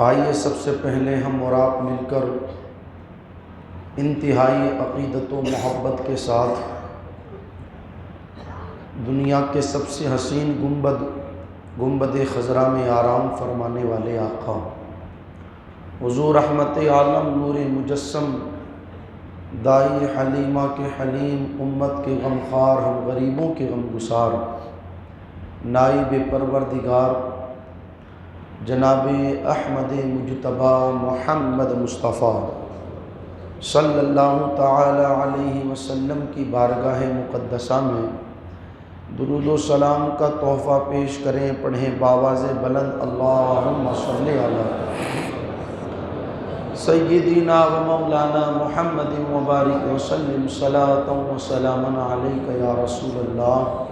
آئیے سب سے پہلے ہم اور آپ مل کر انتہائی عقیدت و محبت کے ساتھ دنیا کے سب سے حسین گنبد خضرا میں آرام فرمانے والے آقا حضور رحمت عالم نور مجسم دائی حلیمہ کے حلیم امت کے غمخوار ہم غریبوں کے غمگسار نائب پروردگار جناب احمد مجتبی محمد مصطفیٰ صلی اللہ تعالی علیہ وسلم کی بارگاہ مقدسہ میں درود و سلام کا تحفہ پیش کریں، پڑھیں باواز بلند اللہم صلی علی سیدنا و مولانا محمد مبارک وسلم صلاۃ و سلاما علیک یا رسول اللہ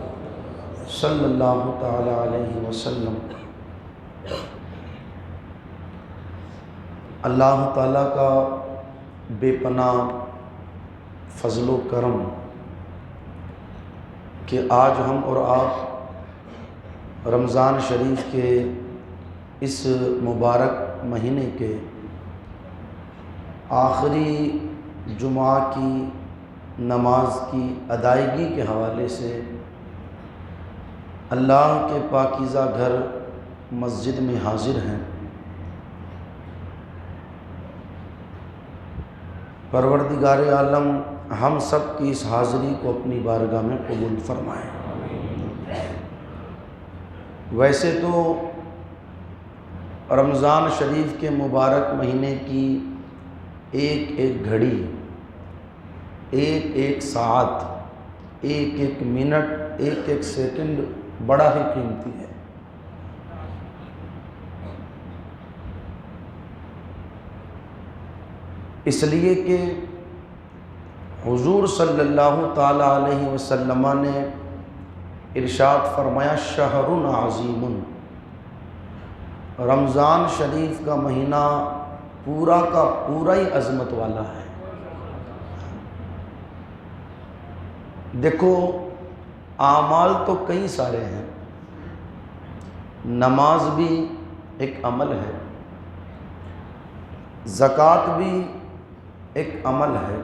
صلی اللہ تعالی علیہ وسلم۔ اللہ تعالیٰ کا بے پناہ فضل و کرم کہ آج ہم اور آپ رمضان شریف کے اس مبارک مہینے کے آخری جمعہ کی نماز کی ادائیگی کے حوالے سے اللہ کے پاکیزہ گھر مسجد میں حاضر ہیں۔ پروردگار عالم ہم سب کی اس حاضری کو اپنی بارگاہ میں قبول فرمائے۔ ویسے تو رمضان شریف کے مبارک مہینے کی ایک ایک گھڑی، ایک ایک ساعت، ایک ایک منٹ، ایک ایک سیکنڈ بڑا ہی قیمتی ہے۔ اس لیے کہ حضور صلی اللہ تعالی علیہ وسلم نے ارشاد فرمایا شہر عظیم، رمضان شریف کا مہینہ پورا کا پورا ہی عظمت والا ہے۔ دیکھو اعمال تو کئی سارے ہیں، نماز بھی ایک عمل ہے، زکوٰۃ بھی ایک عمل ہے،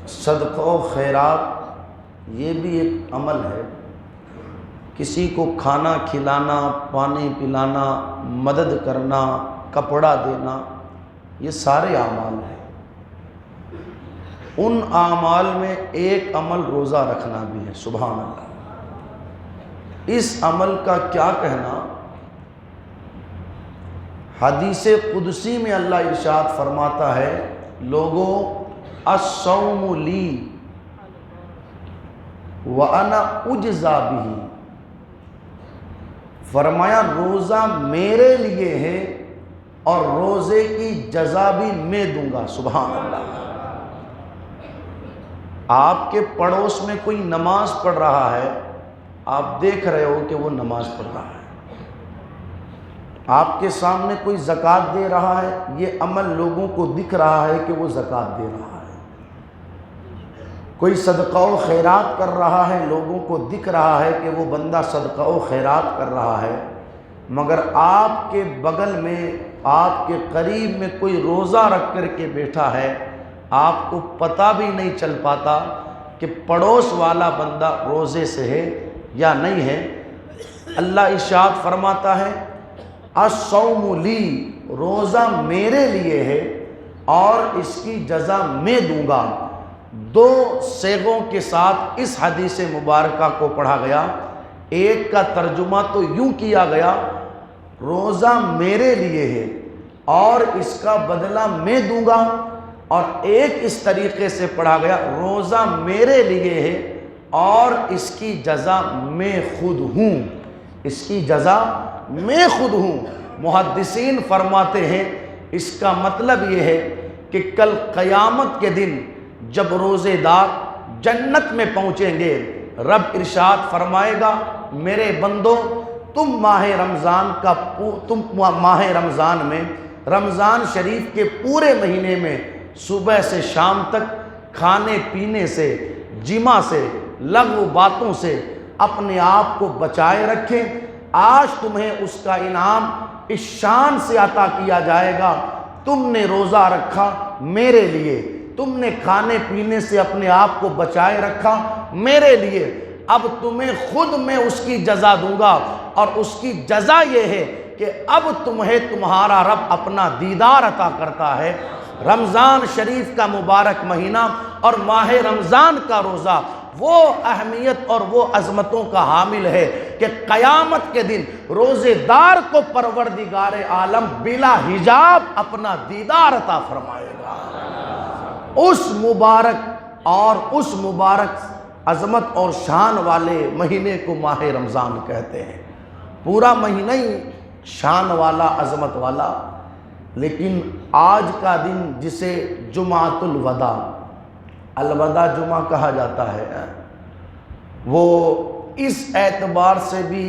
صدقہ و خیرات یہ بھی ایک عمل ہے، کسی کو کھانا کھلانا، پانی پلانا، مدد کرنا، کپڑا دینا، یہ سارے اعمال ہیں۔ ان اعمال میں ایک عمل روزہ رکھنا بھی ہے، سبحان اللہ۔ اس عمل کا کیا کہنا، حدیث قدسی میں اللہ ارشاد فرماتا ہے لوگو الصوم لی وانا اجزی بہ، فرمایا روزہ میرے لیے ہے اور روزے کی جزا بھی میں دوں گا، سبحان اللہ۔ آپ کے پڑوس میں کوئی نماز پڑھ رہا ہے، آپ دیکھ رہے ہو کہ وہ نماز پڑھ رہا ہے، آپ کے سامنے کوئی زکوٰۃ دے رہا ہے، یہ عمل لوگوں کو دکھ رہا ہے کہ وہ زکوٰۃ دے رہا ہے، کوئی صدقہ و خیرات کر رہا ہے، لوگوں کو دکھ رہا ہے کہ وہ بندہ صدقہ و خیرات کر رہا ہے، مگر آپ کے بغل میں، آپ کے قریب میں کوئی روزہ رکھ کر کے بیٹھا ہے، آپ کو پتہ بھی نہیں چل پاتا کہ پڑوس والا بندہ روزے سے ہے یا نہیں ہے۔ اللہ ارشاد فرماتا ہے الصوم لی، روزہ میرے لیے ہے اور اس کی جزا میں دوں گا۔ دو صیغوں کے ساتھ اس حدیث مبارکہ کو پڑھا گیا، ایک کا ترجمہ تو یوں کیا گیا روزہ میرے لیے ہے اور اس کا بدلہ میں دوں گا، اور ایک اس طریقے سے پڑھا گیا روزہ میرے لیے ہے اور اس کی جزا میں خود ہوں، اس کی جزا میں خود ہوں۔ محدثین فرماتے ہیں اس کا مطلب یہ ہے کہ کل قیامت کے دن جب روزے دار جنت میں پہنچیں گے، رب ارشاد فرمائے گا میرے بندو تم ماہ رمضان میں، رمضان شریف کے پورے مہینے میں صبح سے شام تک کھانے پینے سے، جمع سے، لغو باتوں سے اپنے آپ کو بچائے رکھیں، آج تمہیں اس کا انعام اس شان سے عطا کیا جائے گا، تم نے روزہ رکھا میرے لیے، تم نے کھانے پینے سے اپنے آپ کو بچائے رکھا میرے لیے، اب تمہیں خود میں اس کی جزا دوں گا، اور اس کی جزا یہ ہے کہ اب تمہیں تمہارا رب اپنا دیدار عطا کرتا ہے۔ رمضان شریف کا مبارک مہینہ اور ماہ رمضان کا روزہ وہ اہمیت اور وہ عظمتوں کا حامل ہے کہ قیامت کے دن روزے دار کو پروردگار عالم بلا حجاب اپنا دیدار عطا فرمائے گا۔ اس مبارک عظمت اور شان والے مہینے کو ماہ رمضان کہتے ہیں۔ پورا مہینہ ہی شان والا، عظمت والا، لیکن آج کا دن جسے جمعۃ الوداع، الوداع جمعہ کہا جاتا ہے، وہ اس اعتبار سے بھی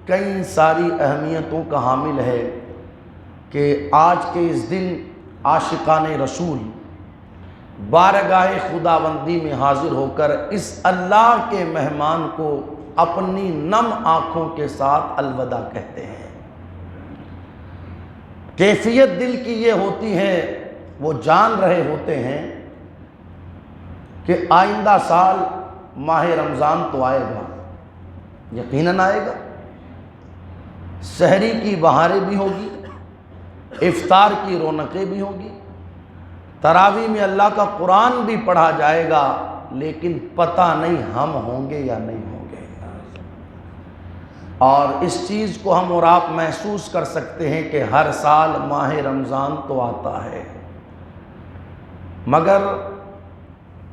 کئی ساری اہمیتوں کا حامل ہے کہ آج کے اس دن عاشقان رسول بارگاہ خداوندی میں حاضر ہو کر اس اللہ کے مہمان کو اپنی نم آنکھوں کے ساتھ الوداع کہتے ہیں۔ کیفیت دل کی یہ ہوتی ہے، وہ جان رہے ہوتے ہیں کہ آئندہ سال ماہ رمضان تو آئے گا، یقیناً آئے گا، سحری کی بہاریں بھی ہوگی، افطار کی رونقیں بھی ہوگی، تراویح میں اللہ کا قرآن بھی پڑھا جائے گا، لیکن پتہ نہیں ہم ہوں گے یا نہیں ہوں گے۔ اور اس چیز کو ہم اور آپ محسوس کر سکتے ہیں کہ ہر سال ماہ رمضان تو آتا ہے، مگر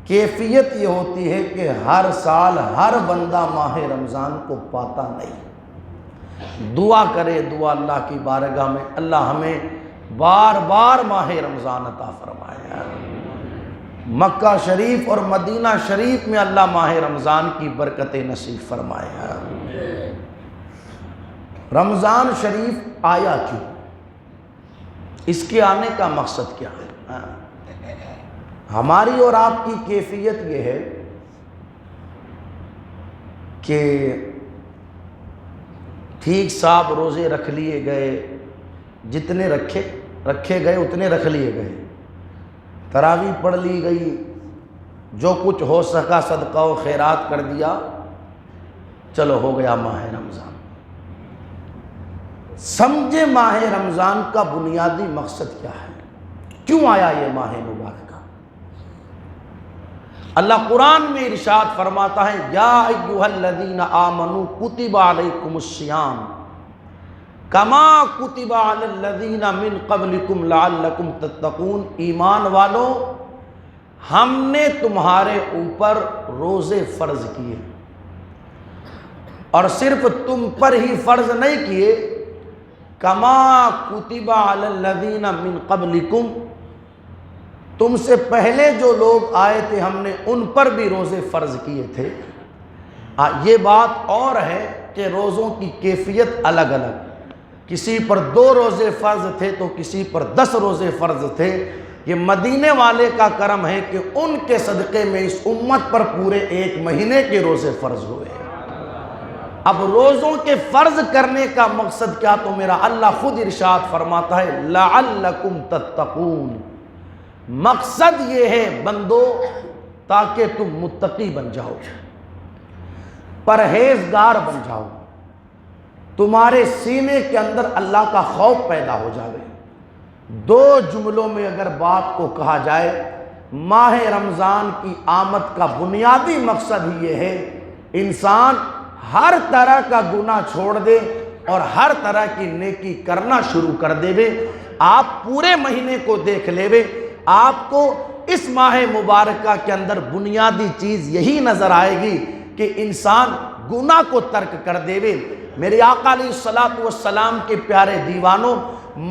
کیفیت یہ ہوتی ہے کہ ہر سال ہر بندہ ماہ رمضان کو پاتا نہیں۔ دعا کرے، دعا اللہ کی بارگاہ میں، اللہ ہمیں بار بار ماہ رمضان عطا فرمائے۔ مکہ شریف اور مدینہ شریف میں اللہ ماہ رمضان کی برکتیں نصیب فرمائے۔ رمضان شریف آیا کیوں؟ اس کے آنے کا مقصد کیا ہے؟ ہماری اور آپ کی کیفیت یہ ہے کہ ٹھیک صاحب روزے رکھ لیے گئے، جتنے رکھے گئے اتنے رکھ لیے گئے، تراویح پڑھ لی گئی، جو کچھ ہو سکا صدقہ و خیرات کر دیا، چلو ہو گیا ماہ رمضان۔ سمجھے ماہ رمضان کا بنیادی مقصد کیا ہے، کیوں آیا یہ ماہ مبارکہ؟ اللہ قرآن میں ارشاد فرماتا ہے، یا ایھا الذین آمنوا کتب علیکم الصیام کما کتب علی الذین من قبلکم لعلکم تتقون۔ ایمان والو، ہم نے تمہارے اوپر روزے فرض کیے، اور صرف تم پر ہی فرض نہیں کیے، کما کتب علی الذین من قبلکم، تم سے پہلے جو لوگ آئے تھے ہم نے ان پر بھی روزے فرض کیے تھے۔ یہ بات اور ہے کہ روزوں کی کیفیت الگ الگ، کسی پر 2 روزے فرض تھے تو کسی پر 10 روزے فرض تھے۔ یہ مدینے والے کا کرم ہے کہ ان کے صدقے میں اس امت پر پورے 1 مہینے کے روزے فرض ہوئے۔ اب روزوں کے فرض کرنے کا مقصد کیا؟ تو میرا اللہ خود ارشاد فرماتا ہے، لعلکم تتقون۔ مقصد یہ ہے بندو تاکہ تم متقی بن جاؤ، پرہیزگار بن جاؤ، تمہارے سینے کے اندر اللہ کا خوف پیدا ہو جائے۔ 2 جملوں میں اگر بات کو کہا جائے، ماہ رمضان کی آمد کا بنیادی مقصد ہی یہ ہے، انسان ہر طرح کا گناہ چھوڑ دے اور ہر طرح کی نیکی کرنا شروع کر دے۔ آپ پورے مہینے کو دیکھ لے، آپ کو اس ماہ مبارکہ کے اندر بنیادی چیز یہی نظر آئے گی کہ انسان گناہ کو ترک کر دے۔ میرے آقا علیہ الصلوۃ والسلام کے پیارے دیوانوں،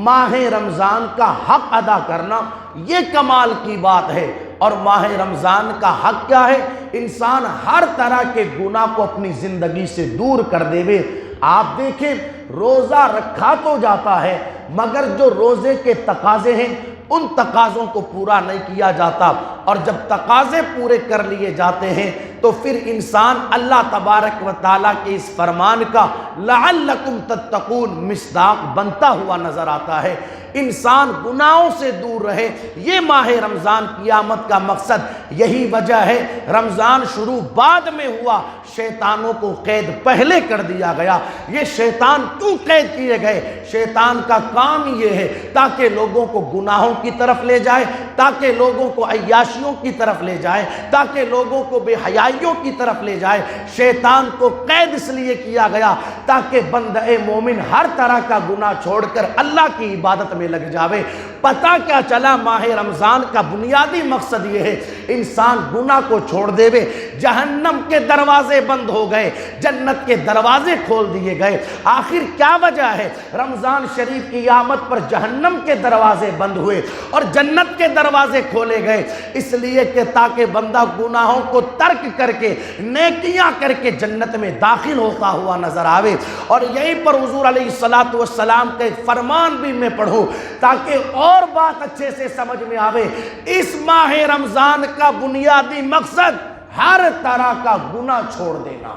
ماہ رمضان کا حق ادا کرنا یہ کمال کی بات ہے۔ اور ماہ رمضان کا حق کیا ہے؟ انسان ہر طرح کے گناہ کو اپنی زندگی سے دور کر دے۔ آپ دیکھیں، روزہ رکھا تو جاتا ہے مگر جو روزے کے تقاضے ہیں ان تقاضوں کو پورا نہیں کیا جاتا، اور جب تقاضے پورے کر لیے جاتے ہیں تو پھر انسان اللہ تبارک و تعالیٰ کے اس فرمان کا لعلکم تتقون مصداق بنتا ہوا نظر آتا ہے۔ انسان گناہوں سے دور رہے، یہ ماہ رمضان کی آمد کا مقصد یہی وجہ ہے۔ رمضان شروع بعد میں ہوا، شیطانوں کو قید پہلے کر دیا گیا۔ یہ شیطان کیوں قید کیے گئے؟ شیطان کا کام یہ ہے تاکہ لوگوں کو گناہوں کی طرف لے جائے، تاکہ لوگوں کو عیاشیوں کی طرف لے جائے، تاکہ لوگوں کو بے حیائیوں کی طرف لے جائے۔ شیطان کو قید اس لیے کیا گیا تاکہ بندہ مومن ہر طرح کا گناہ چھوڑ کر اللہ کی عبادت میں لگ جاوے۔ پتہ کیا چلا؟ ماہ رمضان کا بنیادی مقصد یہ ہے انسان گناہ کو چھوڑ دے وے، جہنم کے دروازے بند ہو گئے، جنت کے دروازے کھول دیے گئے۔ آخر کیا وجہ ہے رمضان شریف کی آمد پر جہنم کے دروازے بند ہوئے اور جنت کے دروازے کھولے گئے؟ اس لیے کہ تاکہ بندہ گناہوں کو ترک کر کے نیکیاں کر کے جنت میں داخل ہوتا ہوا نظر آوے۔ اور یہیں پر حضور علیہ الصلوۃ والسلام کا ایک فرمان بھی میں پڑھوں تاکہ اور بات اچھے سے سمجھ میں آوے۔ اس ماہ رمضان کا بنیادی مقصد ہر طرح کا گناہ چھوڑ دینا،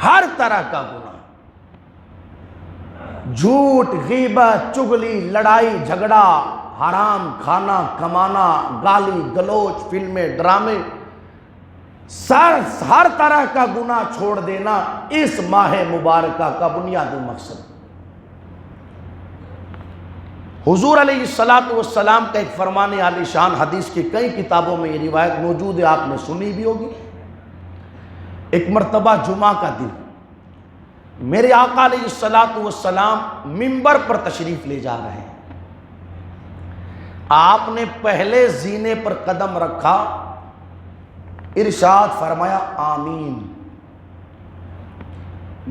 ہر طرح کا گناہ، جھوٹ، غیبت، چغلی، لڑائی جھگڑا، حرام کھانا کمانا، گالی گلوچ، فلمیں ڈرامے، ہر طرح کا گناہ چھوڑ دینا اس ماہ مبارکہ کا بنیادی مقصد۔ حضور علیہ السلام کا ایک فرمان عالی شان، حدیث کی کئی کتابوں میں یہ روایت موجود ہے، آپ نے سنی بھی ہوگی۔ ایک مرتبہ جمعہ کا دن میرے آقا علیہ السلام منبر پر تشریف لے جا رہے ہیں۔ آپ نے پہلے زینے پر قدم رکھا، ارشاد فرمایا آمین۔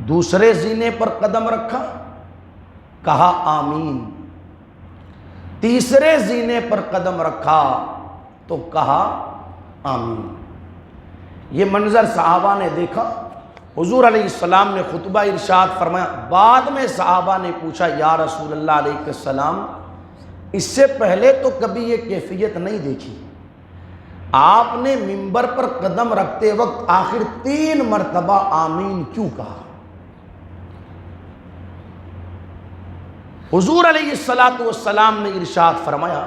دوسرے زینے پر قدم رکھا، کہا آمین۔ تیسرے زینے پر قدم رکھا تو کہا آمین۔ یہ منظر صحابہ نے دیکھا، حضور علیہ السلام نے خطبہ ارشاد فرمایا۔ بعد میں صحابہ نے پوچھا یا رسول اللہ علیہ السلام، اس سے پہلے تو کبھی یہ کیفیت نہیں دیکھی، آپ نے منبر پر قدم رکھتے وقت آخر 3 مرتبہ آمین کیوں کہا؟ حضور علیہ السلام نے ارشاد فرمایا،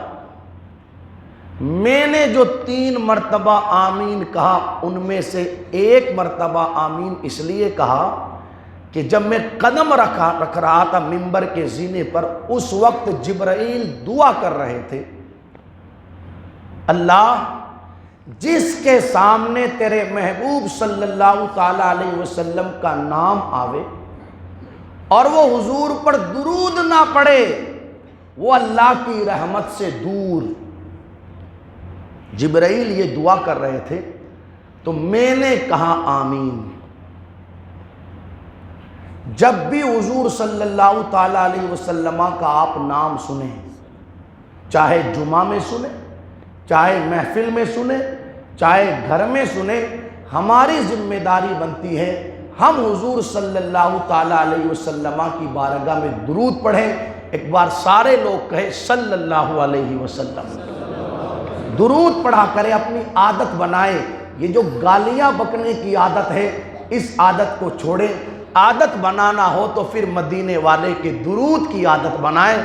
میں نے جو 3 مرتبہ آمین کہا ان میں سے 1 مرتبہ آمین اس لیے کہا کہ جب میں قدم رکھ رہا تھا منبر کے زینے پر، اس وقت جبرائیل دعا کر رہے تھے، اللہ جس کے سامنے تیرے محبوب صلی اللہ تعالیٰ علیہ وسلم کا نام آوے اور وہ حضور پر درود نہ پڑے، وہ اللہ کی رحمت سے دور۔ جبرائیل یہ دعا کر رہے تھے تو میں نے کہا آمین۔ جب بھی حضور صلی اللہ تعالیٰ علیہ وسلم کا آپ نام سنیں، چاہے جمعہ میں سنیں، چاہے محفل میں سنیں، چاہے گھر میں سنیں، ہماری ذمہ داری بنتی ہے ہم حضور صلی اللہ تعالیٰ علیہ وسلم کی بارگاہ میں درود پڑھیں۔ ایک بار سارے لوگ کہیں صلی اللہ علیہ وسلم، درود پڑھا کریں، اپنی عادت بنائیں۔ یہ جو گالیاں بکنے کی عادت ہے اس عادت کو چھوڑیں۔ عادت بنانا ہو تو پھر مدینے والے کے درود کی عادت بنائیں۔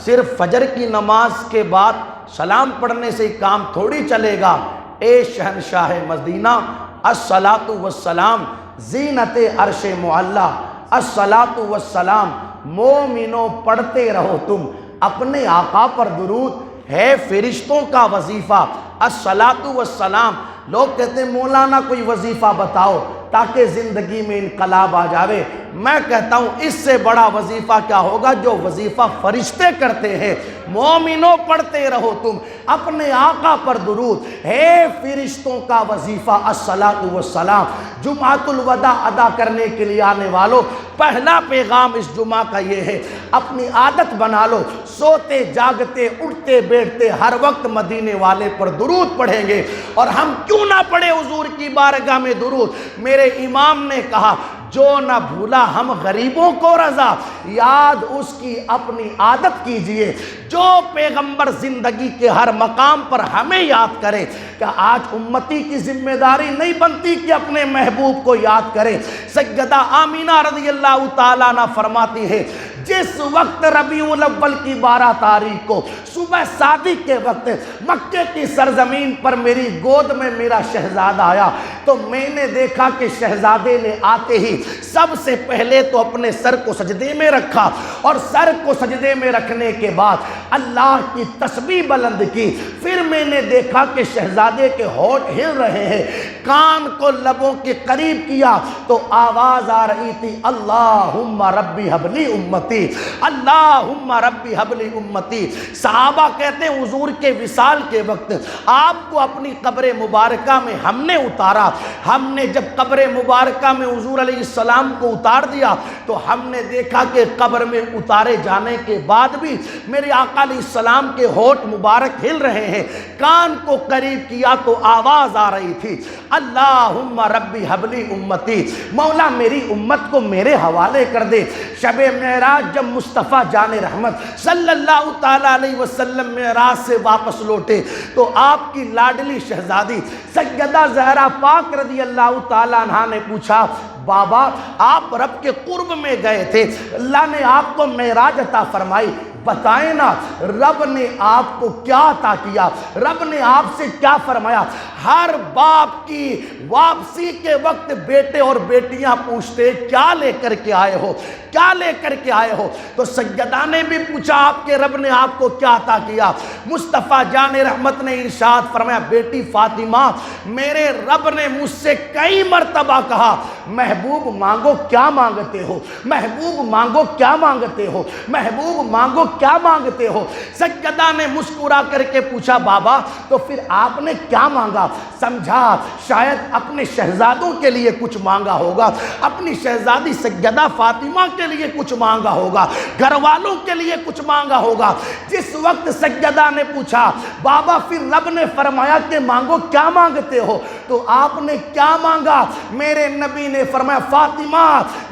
صرف فجر کی نماز کے بعد سلام پڑھنے سے ہی کام تھوڑی چلے گا۔ اے شہنشاہ مدینہ، الصلاۃ والسلام زینت عرش معلی، الصلاۃ والسلام، مومنوں پڑھتے رہو تم اپنے آقا پر درود، ہے فرشتوں کا وظیفہ الصلاۃ والسلام۔ لوگ کہتے ہیں مولانا کوئی وظیفہ بتاؤ تاکہ زندگی میں انقلاب آ جاوے۔ میں کہتا ہوں اس سے بڑا وظیفہ کیا ہوگا جو وظیفہ فرشتے کرتے ہیں۔ مومنوں پڑھتے رہو تم اپنے آقا پر درود، ہے فرشتوں کا وظیفہ الصلاۃ والسلام۔ جمعۃ الوداع ادا کرنے کے لیے آنے والوں، پہلا پیغام اس جمعہ کا یہ ہے، اپنی عادت بنا لو، سوتے جاگتے اٹھتے بیٹھتے ہر وقت مدینے والے پر درود پڑھیں گے۔ اور ہم کیوں نہ پڑھیں حضور کی بارگاہ میں درود؟ میرے امام نے کہا جو نہ بھولا ہم غریبوں کو رضا، یاد اس کی اپنی عادت کیجئے۔ جو پیغمبر زندگی کے ہر مقام پر ہمیں یاد کرے، کہ آج امتی کی ذمہ داری نہیں بنتی کہ اپنے محبوب کو یاد کرے۔ سیدہ آمینہ رضی اللہ تعالیٰ عنہ فرماتی ہے، جس وقت ربیع الاول کی 12 تاریخ کو صبح صادق کے وقت مکے کی سرزمین پر میری گود میں میرا شہزادہ آیا، تو میں نے دیکھا کہ شہزادے نے آتے ہی سب سے پہلے تو اپنے سر کو سجدے میں رکھا، اور سر کو سجدے میں رکھنے کے بعد اللہ کی تسبیح بلند کی۔ پھر میں نے دیکھا کہ شہزادے کے ہونٹ ہل رہے ہیں، کان کو لبوں کے قریب کیا تو آواز آ رہی تھی، اللہم ربی حبلی امتی، اللہم ربی حبلی امتی۔ صحابہ کہتے ہیں حضور کے وصال کے وقت آپ کو اپنی قبر مبارکہ میں ہم نے اتارا۔ ہم نے جب قبر مبارکہ میں حضور علیہ السلام کو اتار دیا تو ہم نے دیکھا کہ قبر میں اتارے جانے کے بعد بھی میرے آقا علیہ السلام کے ہونٹ مبارک ہل رہے ہیں، کان کو قریب کیا تو آواز آ رہی تھی، اللہم ربی حبلی امتی، مولا میری امت کو میرے حوالے کر دے۔ شب معراج جب مصطفیٰ جان رحمت صلی اللہ تعالیٰ علیہ وسلم معراج سے واپس لوٹے تو آپ کی لاڈلی شہزادی سیدہ زہرا پاک رضی اللہ تعالیٰ عنہ نے پوچھا، بابا آپ رب کے قرب میں گئے تھے، اللہ نے آپ کو معراج عطا فرمائی، بتائیں نا رب نے آپ کو کیا عطا کیا، رب نے آپ سے کیا فرمایا؟ ہر باپ کی واپسی کے وقت بیٹے اور بیٹیاں پوچھتے کیا لے کر کے آئے ہو، کیا لے کر کے آئے ہو؟ تو سیدہ نے بھی پوچھا آپ کے رب نے آپ کو کیا عطا کیا؟ مصطفیٰ جان رحمت نے ارشاد فرمایا، بیٹی فاطمہ میرے رب نے مجھ سے کئی مرتبہ کہا، محبوب مانگو کیا مانگتے ہو، محبوب مانگو کیا مانگتے ہو، محبوب مانگو کیا مانگتے ہو؟ سیدہ نے مسکرا کر کے پوچھا، بابا تو پھر آپ نے کیا مانگا؟ سمجھا شاید اپنے شہزادوں کے لیے کچھ مانگا ہوگا، اپنی شہزادی سیدہ فاطمہ کے لیے کچھ مانگا ہوگا، گھر والوں کے لیے کچھ مانگا ہوگا۔ جس وقت سیدہ نے پوچھا بابا پھر رب نے فرمایا کہ مانگو کیا مانگتے ہو، تو آپ نے کیا مانگا؟ میرے نبی نے فرمایا، فاطمہ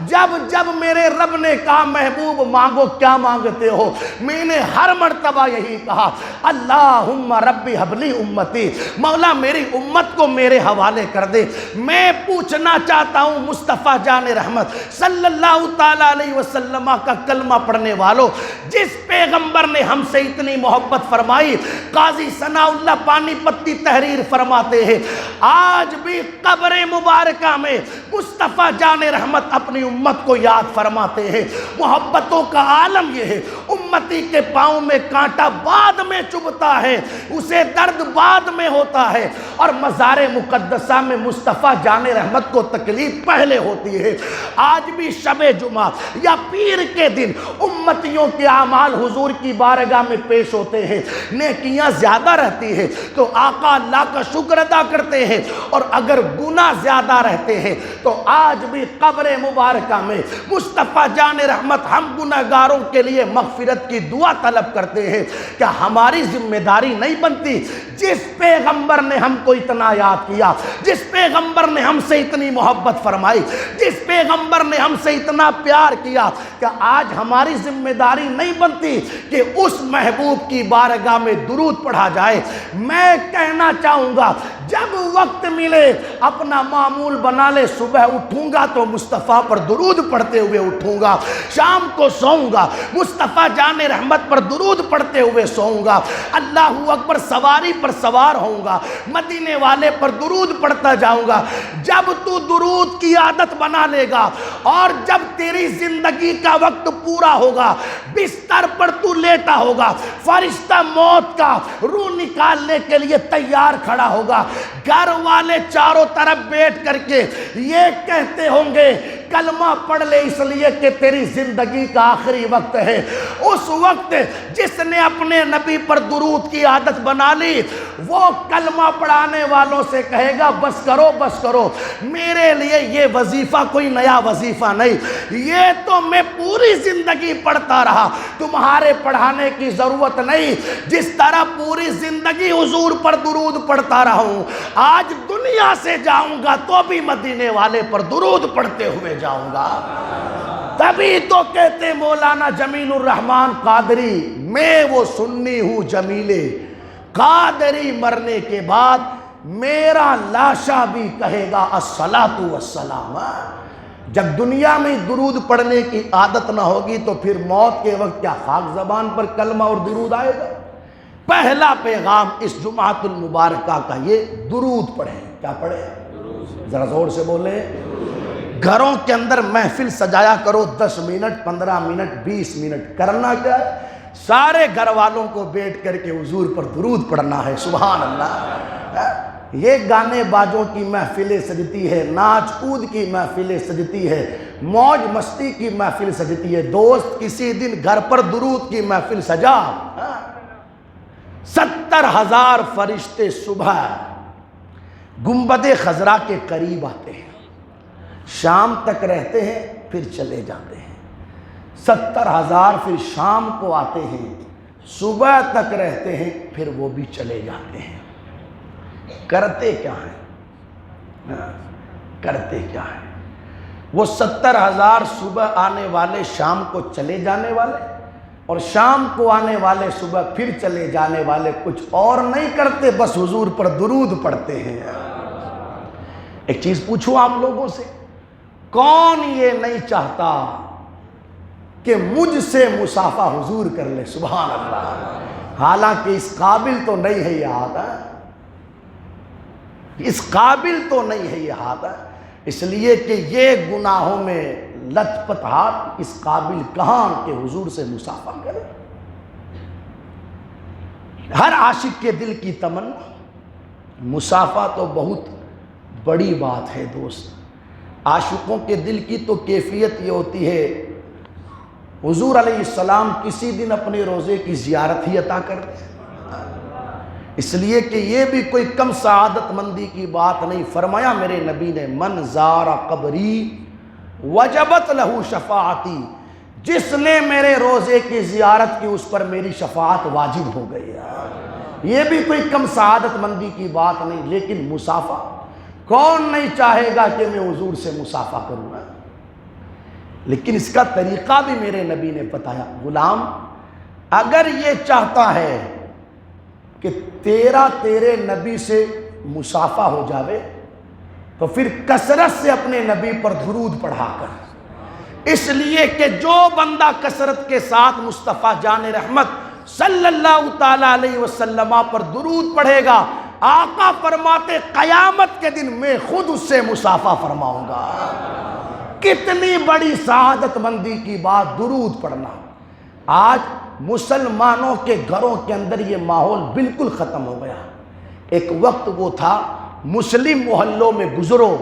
جب جب میرے رب نے کہا محبوب مانگو کیا مانگتے ہو، میں نے ہر مرتبہ یہی کہا، اللہم ربی حبلی امتی، مولا میری امت کو میرے حوالے کر دے۔ میں پوچھنا چاہتا ہوں مصطفیٰ جان رحمت صلی اللہ تعالیٰ علیہ وسلم کا کلمہ پڑھنے والوں، جس پیغمبر نے ہم سے اتنی محبت فرمائی، قاضی ثناء اللہ پانی پتی تحریر فرماتے ہیں، آج بھی قبر مبارکہ میں مصطفیٰ جان رحمت اپنی امت کو یاد فرماتے ہیں۔ محبتوں کا عالم یہ ہے، امتی کے پاؤں میں کانٹا بعد میں چبھتا ہے، اسے درد بعد میں ہوتا ہے، اور مزار مقدسہ میں مصطفیٰ جان رحمت کو تکلیف پہلے ہوتی ہے۔ آج بھی شب جمعہ یا پیر کے دن امتیوں کے اعمال حضور کی بارگاہ میں پیش ہوتے ہیں، نیکیاں زیادہ رہتی ہیں تو آقا اللہ کا شکر ادا کرتے ہیں، اور اگر گناہ زیادہ رہتے ہیں تو آج بھی قبر مبارکہ میں مصطفیٰ جان رحمت ہم گناہگاروں کے لیے مغفرت کی دعا طلب کرتے ہیں۔ کیا ہماری ذمہ داری نہیں بنتی؟ جس پیغمبر نے ہم کو اتنا یاد کیا، جس پیغمبر نے ہم سے اتنی محبت فرمائی، جس پیغمبر نے ہم سے اتنا پیار کیا، کیا آج ہماری ذمہ داری نہیں بنتی کہ اس محبوب کی بارگاہ میں درود پڑھا جائے؟ میں کہنا چاہوں گا جب وقت ملے اپنا معمول بنا لے، صبح اٹھوں گا تو مصطفیٰ پر درود پڑھتے ہوئے اٹھوں گا، شام کو سوؤں گا مصطفیٰ جان رحمت پر درود پڑھتے ہوئے سوؤں گا، اللہ اکبر سواری پر سوار ہوں گا، مدینے والے پر درود پڑھتا جاؤں گا۔ جب تو درود کی عادت بنا لے گا اور جب تیری زندگی کا وقت پورا ہوگا، بستر پر تو لیٹا ہوگا، فرشتہ موت کا روح نکالنے کے لیے تیار کھڑا ہوگا، گھر والے چاروں طرف بیٹھ کر کے یہ کہتے ہوں گے کلمہ پڑھ لے اس لیے کہ تیری زندگی کا آخری وقت ہے۔ اس وقت جس نے اپنے نبی پر درود کی عادت بنا لی وہ کلمہ پڑھانے والوں سے کہے گا بس کرو بس کرو، میرے لیے یہ وظیفہ کوئی نیا وظیفہ نہیں، یہ تو میں پوری زندگی پڑھتا رہا، تمہارے پڑھانے کی ضرورت نہیں۔ جس طرح پوری زندگی حضور پر درود پڑھتا رہا ہوں، آج دنیا سے جاؤں گا تو بھی مدینے والے پر درود پڑھتے ہوئے جاؤں گا۔ تبھی تو کہتے مولانا جمیل الرحمن قادری، میں وہ سنی ہوں جمیلے قادری، مرنے کے بعد میرا لاشا بھی کہے گا الصلاۃ والسلام۔ جب دنیا میں درود پڑھنے کی عادت نہ ہوگی تو پھر موت کے وقت کیا خاک زبان پر کلمہ اور درود آئے گا؟ پہلا پیغام اس جمعۃ المبارکہ کا یہ، درود پڑھیں۔ کیا پڑھیں؟ ذرا زور سے بولیں۔ گھروں کے اندر محفل سجایا کرو، 10 منٹ 15 منٹ 20 منٹ، کرنا کیا ہے؟ سارے گھر والوں کو بیٹھ کر کے حضور پر درود پڑھنا ہے۔ سبحان اللہ۔ یہ گانے باجوں کی محفلیں سجتی ہے، ناچ کود کی محفلیں سجتی ہے، موج مستی کی محفل سجتی ہے۔ دوست کسی دن گھر پر درود کی محفل سجا، 70,000 فرشتے صبح گنبد خضرا کے قریب آتے ہیں، شام تک رہتے ہیں پھر چلے جاتے ہیں۔ 70,000 پھر شام کو آتے ہیں، صبح تک رہتے ہیں پھر وہ بھی چلے جاتے ہیں۔ کرتے کیا ہیں؟ کرتے کیا ہیں؟ وہ 70,000 صبح آنے والے، شام کو چلے جانے والے، اور شام کو آنے والے صبح پھر چلے جانے والے کچھ اور نہیں کرتے، بس حضور پر درود پڑھتے ہیں۔ ایک چیز پوچھو آپ لوگوں سے، کون یہ نہیں چاہتا کہ مجھ سے مصافحہ حضور کر لے؟ سبحان اللہ۔ حالانکہ اس قابل تو نہیں ہے یہ ہاتھ، اس قابل تو نہیں ہے یہ ہاتھ، اس لیے کہ یہ گناہوں میں لت پت ہاتھ اس قابل کہاں کہ حضور سے مصافحہ کرے۔ ہر عاشق کے دل کی تمنا، مصافحہ تو بہت بڑی بات ہے دوست۔ عاشقوں کے دل کی تو کیفیت یہ ہوتی ہے، حضور علیہ السلام کسی دن اپنے روزے کی زیارت ہی عطا کر دیں، اس لیے کہ یہ بھی کوئی کم سعادت مندی کی بات نہیں۔ فرمایا میرے نبی نے، من زار قبری وجبت لہو شفاعتی، جس نے میرے روزے کی زیارت کی اس پر میری شفاعت واجب ہو گئی۔ یہ بھی کوئی کم سعادت مندی کی بات نہیں۔ لیکن مصافحہ، کون نہیں چاہے گا کہ میں حضور سے مصافحہ کروں گا؟ لیکن اس کا طریقہ بھی میرے نبی نے بتایا۔ غلام، اگر یہ چاہتا ہے کہ تیرے نبی سے مصافحہ ہو جاوے تو پھر کثرت سے اپنے نبی پر درود پڑھا کر، اس لیے کہ جو بندہ کثرت کے ساتھ مصطفیٰ جان رحمت صلی اللہ تعالیٰ علیہ وسلم پر درود پڑھے گا، آقا فرماتے قیامت کے دن میں خود اس سے مصافحہ فرماؤں گا۔ کتنی بڑی سعادت مندی کی بات درود پڑھنا۔ آج مسلمانوں کے گھروں کے اندر یہ ماحول بالکل ختم ہو گیا۔ ایک وقت وہ تھا، مسلم محلوں میں گزرو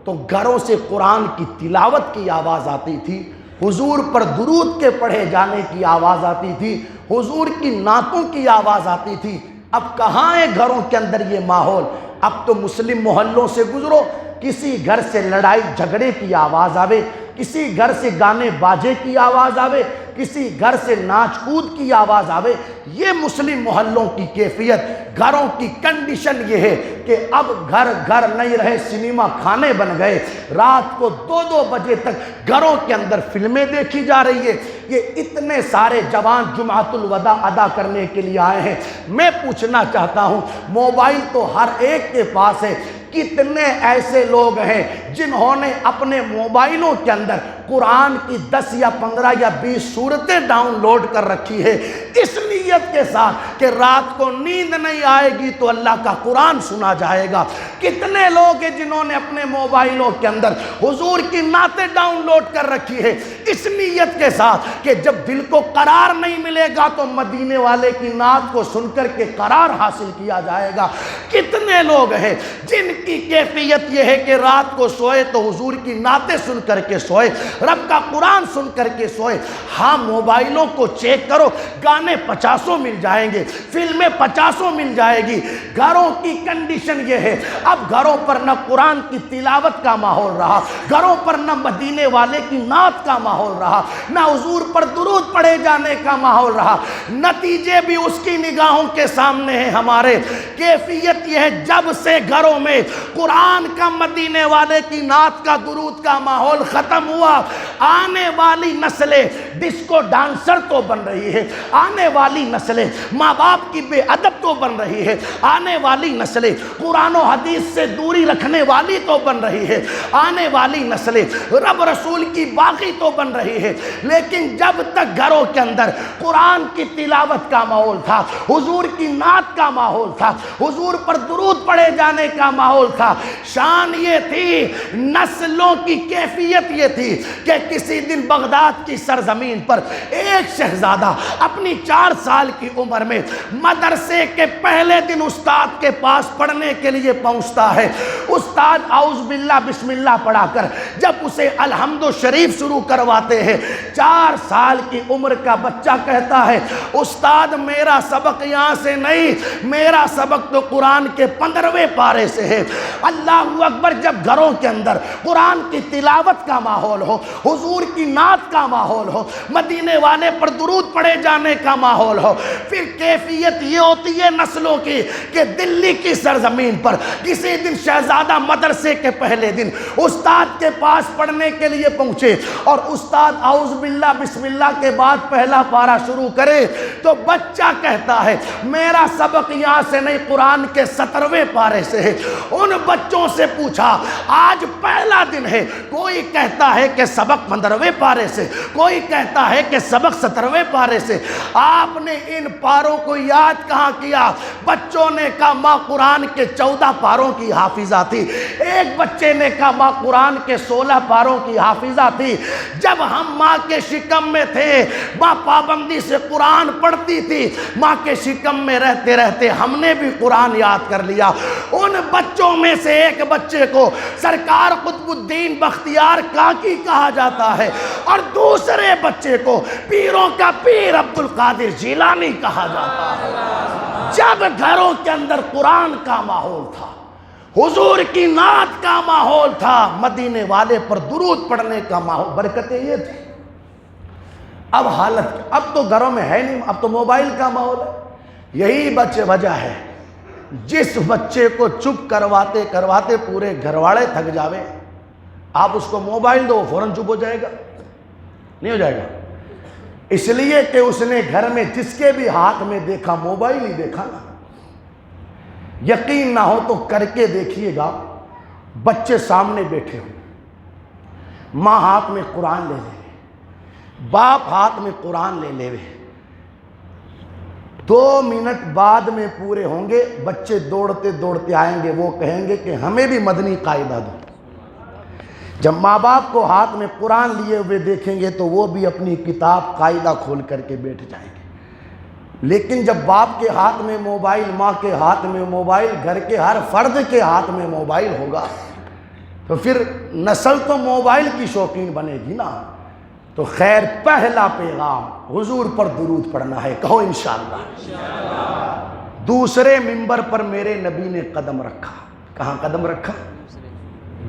تو گھروں سے قرآن کی تلاوت کی آواز آتی تھی، حضور پر درود کے پڑھے جانے کی آواز آتی تھی، حضور کی نعتوں کی آواز آتی تھی۔ اب کہاں ہے گھروں کے اندر یہ ماحول؟ اب تو مسلم محلوں سے گزرو، کسی گھر سے لڑائی جھگڑے کی آواز آوے، کسی گھر سے گانے باجے کی آواز آوے، کسی گھر سے ناچ کود کی آواز آوے۔ یہ مسلم محلوں کی کیفیت، گھروں کی کنڈیشن یہ ہے کہ اب گھر گھر نہیں رہے، سنیما کھانے بن گئے۔ رات کو 2-2 بجے تک گھروں کے اندر فلمیں دیکھی جا رہی ہے۔ یہ اتنے سارے جوان جمعۃ الوداع ادا کرنے کے لیے آئے ہیں۔ میں پوچھنا چاہتا ہوں، موبائل تو ہر ایک کے پاس ہے، کتنے ایسے لوگ ہیں جنہوں نے اپنے موبائلوں کے اندر قرآن کی 10 یا 15 یا 20 سورتیں ڈاؤن لوڈ کر رکھی ہے، اس نیت کے ساتھ کہ رات کو نیند نہیں آئے گی تو اللہ کا قرآن سنا جائے گا۔ کتنے لوگ ہیں جنہوں نے اپنے موبائلوں کے اندر حضور کی نعتیں ڈاؤن لوڈ کر رکھی ہے، اس نیت کے ساتھ کہ جب دل کو قرار نہیں ملے گا تو مدینے والے کی نعت کو سن کر کے قرار حاصل کیا جائے گا۔ کتنے لوگ ہیں جن کی کیفیت یہ ہے کہ رات کو سوئے تو حضور کی نعتیں سن کر کے سوئے، رب کا قرآن سن کر کے سوئے۔ ہاں، موبائلوں کو چیک کرو، گانے 50 مل جائیں گے، فلمیں 50 مل جائے گی۔ گھروں کی کنڈیشن یہ ہے، اب گھروں پر نہ قرآن کی تلاوت کا ماحول رہا، گھروں پر نہ مدینے والے کی نعت کا ماحول رہا، نہ حضور پر درود پڑھے جانے کا ماحول رہا۔ نتیجے بھی اس کی نگاہوں کے سامنے ہیں ہمارے۔ کیفیت یہ ہے جب سے گھروں میں قرآن کا، مدینے والے کی نعت کا، درود کا ماحول ختم ہوا، آنے والی نسلیں ڈسکو ڈانسر تو بن رہی ہے، آنے والی نسلیں ماں باپ کی بے ادب تو بن رہی ہے، آنے والی نسلیں قرآن و حدیث سے دوری رکھنے والی تو بن رہی ہے، آنے والی نسلیں رب رسول کی باغی تو بن رہی ہے۔ لیکن جب تک گھروں کے اندر قرآن کی تلاوت کا ماحول تھا، حضور کی نعت کا ماحول تھا، حضور پر درود پڑھے جانے کا ماحول تھا، شان یہ تھی، نسلوں کی کیفیت یہ تھی کہ کسی دن بغداد کی سرزمین پر ایک شہزادہ اپنی 4 سال کی عمر میں مدرسے کے پہلے دن استاد کے پاس پڑھنے کے لیے پہنچتا ہے۔ استاد اعوذ باللہ بسم اللہ پڑھا کر جب اسے الحمد شریف شروع کرواتے ہیں، 4 سال کی عمر کا بچہ کہتا ہے استاد میرا سبق یہاں سے نہیں، میرا سبق تو قرآن کے 15ویں پارے سے ہے۔ اللہ اکبر! جب گھروں کے اندر قرآن کی تلاوت کا ماحول ہو، حضور کی نعت کا ماحول ہو، مدینے والے پر درود پڑھے جانے کا ماحول ہو، پھر کیفیت یہ ہوتی ہے نسلوں کی کہ دلی کی سرزمین پر کسی دن شہزادہ مدرسے کے پہلے دن استاد کے پاس پڑھنے کے لیے پہنچے اور استاد اعوذ باللہ بسم اللہ کے بعد پہلا پارہ شروع کرے تو بچہ کہتا ہے میرا سبق یہاں سے نہیں، قرآن کے 17ویں پارے سے ہے۔ ان بچوں سے پوچھا آج پہلا دن ہے، کوئی کہتا ہے کہ سبق 15ویں پارے سے، کوئی کہتا ہے کہ سبق 17ویں پارے سے۔ آپ نے ان پاروں کو یاد کہاں کیا؟ بچوں نے کہا ماں قرآن کے 14 پاروں کی حافظہ تھی، ایک بچے نے کہا ماں قرآن کے 16 پاروں کی حافظہ تھی۔ جب ہم ماں کے شکم میں تھے، ماں پابندی سے قرآن پڑھتی تھی، ماں کے شکم میں رہتے رہتے ہم نے بھی قرآن یاد کر لیا۔ ان بچوں میں سے ایک بچے کو سرکار قطب الدین بختیار کاکی کہا جاتا ہے اور دوسرے بچے کو پیروں کا پیر عبد القادر جیلانی کہا جاتا ہے۔ جب گھروں کے اندر قرآن کا ماحول تھا، حضور کی نعت کا ماحول تھا، مدینے والے پر درود پڑھنے کا ماحول، برکتیں یہ تھی۔ اب حالت، اب تو گھروں میں ہے نہیں، اب تو موبائل کا ماحول ہے۔ یہی وجہ ہے جس بچے کو چپ کرواتے کرواتے پورے گھر والے تھک جاوے، آپ اس کو موبائل دو فوراً چپ ہو جائے گا، نہیں ہو جائے گا؟ اس لیے کہ اس نے گھر میں جس کے بھی ہاتھ میں دیکھا موبائل ہی دیکھا نا۔ یقین نہ ہو تو کر کے دیکھیے گا، بچے سامنے بیٹھے ہوں، ماں ہاتھ میں قرآن لے لے، باپ ہاتھ میں قرآن لے لے، 2 منٹ بعد میں پورے ہوں گے، بچے دوڑتے دوڑتے آئیں گے، وہ کہیں گے کہ ہمیں بھی مدنی قاعدہ دو۔ جب ماں باپ کو ہاتھ میں قرآن لیے ہوئے دیکھیں گے تو وہ بھی اپنی کتاب قاعدہ کھول کر کے بیٹھ جائیں گے۔ لیکن جب باپ کے ہاتھ میں موبائل، ماں کے ہاتھ میں موبائل، گھر کے ہر فرد کے ہاتھ میں موبائل ہوگا تو پھر نسل تو موبائل کی شوقین بنے گی نا۔ تو خیر، پہلا پیغام حضور پر درود پڑھنا ہے، کہو انشاءاللہ۔ دوسرے منبر پر میرے نبی نے قدم رکھا، کہاں قدم رکھا؟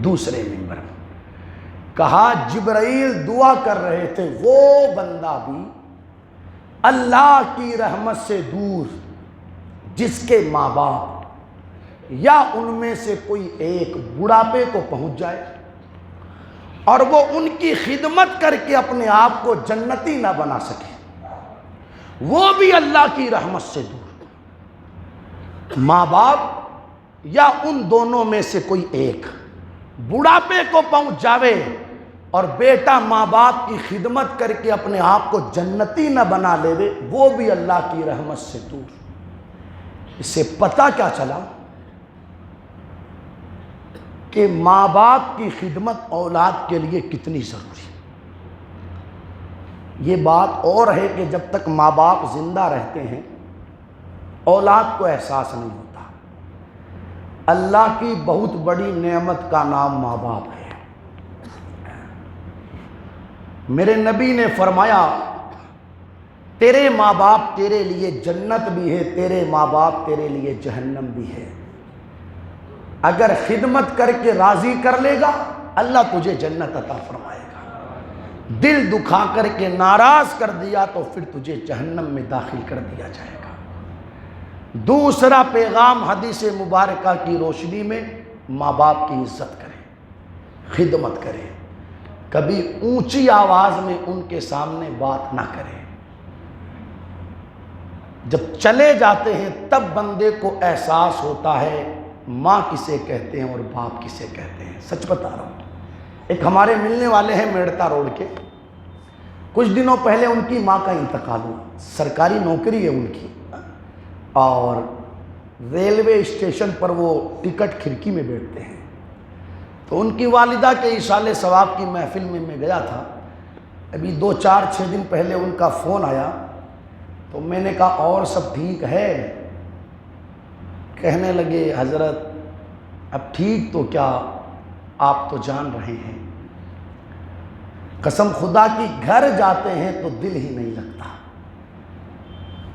دوسرے منبر پر۔ کہا جبرائیل دعا کر رہے تھے، وہ بندہ بھی اللہ کی رحمت سے دور جس کے ماں باپ یا ان میں سے کوئی ایک بڑھاپے کو پہنچ جائے اور وہ ان کی خدمت کر کے اپنے آپ کو جنتی نہ بنا سکے، وہ بھی اللہ کی رحمت سے دور۔ ماں باپ یا ان دونوں میں سے کوئی ایک بڑھاپے کو پہنچ جاوے اور بیٹا ماں باپ کی خدمت کر کے اپنے آپ کو جنتی نہ بنا لے، وہ بھی اللہ کی رحمت سے دور۔ اس سے پتہ کیا چلا کہ ماں باپ کی خدمت اولاد کے لیے کتنی ضروری ہے۔ یہ بات اور ہے کہ جب تک ماں باپ زندہ رہتے ہیں اولاد کو احساس نہیں ہوتا۔ اللہ کی بہت بڑی نعمت کا نام ماں باپ ہے۔ میرے نبی نے فرمایا تیرے ماں باپ تیرے لیے جنت بھی ہے، تیرے ماں باپ تیرے لیے جہنم بھی ہے۔ اگر خدمت کر کے راضی کر لے گا اللہ تجھے جنت عطا فرمائے گا، دل دکھا کر کے ناراض کر دیا تو پھر تجھے جہنم میں داخل کر دیا جائے گا۔ دوسرا پیغام حدیث مبارکہ کی روشنی میں ماں باپ کی عزت کریں، خدمت کریں، کبھی اونچی آواز میں ان کے سامنے بات نہ کریں۔ جب چلے جاتے ہیں تب بندے کو احساس ہوتا ہے ماں کسے کہتے ہیں اور باپ کسے کہتے ہیں۔ سچ بتا رہا ہوں، ایک ہمارے ملنے والے ہیں میڑتا روڈ کے، کچھ دنوں پہلے ان کی ماں کا انتقال ہوا، سرکاری نوکری ہے ان کی، اور ریلوے اسٹیشن پر وہ ٹکٹ کھڑکی میں بیٹھتے ہیں۔ تو ان کی والدہ کے ایصال ثواب کی محفل میں گیا تھا، ابھی 2-4-6 دن پہلے ان کا فون آیا، تو میں نے کہا اور سب ٹھیک ہے؟ کہنے لگے حضرت اب ٹھیک تو کیا، آپ تو جان رہے ہیں، قسم خدا کی گھر جاتے ہیں تو دل ہی نہیں لگتا۔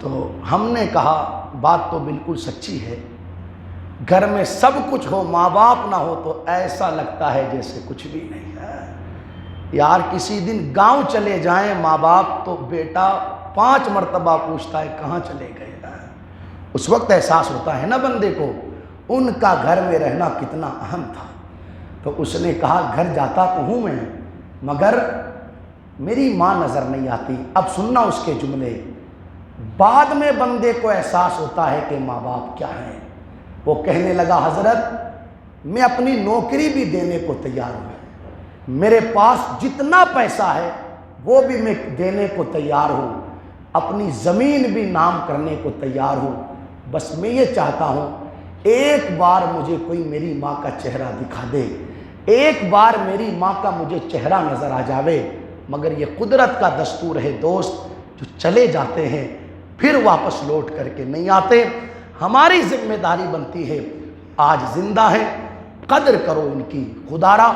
تو ہم نے کہا بات تو بالکل سچی ہے، گھر میں سب کچھ ہو، ماں باپ نہ ہو تو ایسا لگتا ہے جیسے کچھ بھی نہیں ہے۔ یار کسی دن گاؤں چلے جائیں ماں باپ تو بیٹا 5 مرتبہ پوچھتا ہے کہاں چلے گئے، اس وقت احساس ہوتا ہے نا بندے کو ان کا گھر میں رہنا کتنا اہم تھا۔ تو اس نے کہا گھر جاتا تو ہوں میں، مگر میری ماں نظر نہیں آتی۔ اب سننا اس کے جملے، بعد میں بندے کو احساس ہوتا ہے کہ ماں باپ کیا ہیں۔ وہ کہنے لگا حضرت میں اپنی نوکری بھی دینے کو تیار ہوں، میرے پاس جتنا پیسہ ہے وہ بھی میں دینے کو تیار ہوں، اپنی زمین بھی نام کرنے کو تیار ہوں، بس میں یہ چاہتا ہوں ایک بار مجھے کوئی میری ماں کا چہرہ دکھا دے، ایک بار میری ماں کا مجھے چہرہ نظر آ جاوے۔ مگر یہ قدرت کا دستور ہے دوست، جو چلے جاتے ہیں پھر واپس لوٹ کر کے نہیں آتے۔ ہماری ذمہ داری بنتی ہے آج زندہ ہے قدر کرو ان کی، خدا را